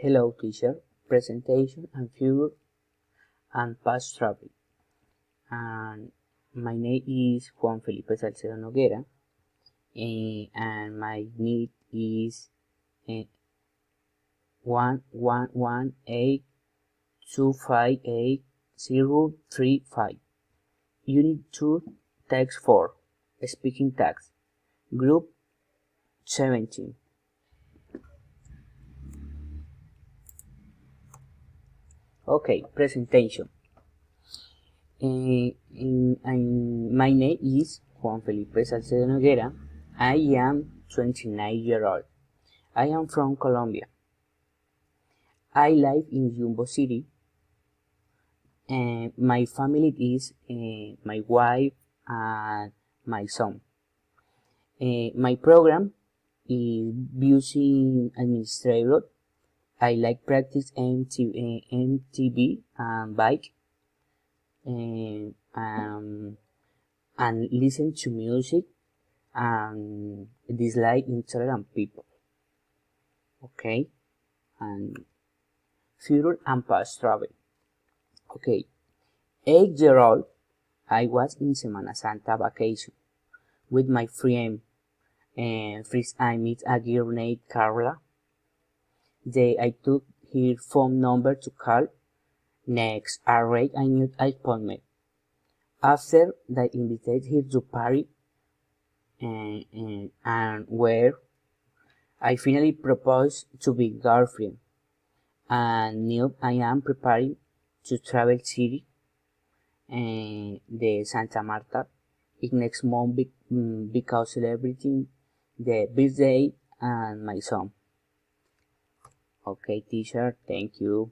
Hello teacher, presentation and future and past travel. And my name is Juan Felipe Salcedo Noguera, and my need is 11182588035. Unit 2, Text 4, Speaking Text, Group 17. Okay, presentation. My name is Juan Felipe Salcedo Noguera. I am 29 years old. I am from Colombia. I live in Jumbo City. And my family is my wife and my son. My program is Building Administrator. I like practice MTB and bike. And listen to music and dislike intolerant people. Okay, and future and past travel. Okay, 8-year old, I was in Semana Santa vacation with my friend. First I meet a girl named Carla. Then I took her phone number to call. Next, I arranged a new appointment. After that, I invited her to party and where I finally proposed to be girlfriend. And now I am preparing to travel city and the Santa Marta next month because celebrating the birthday and my son. Okay, teacher, thank you.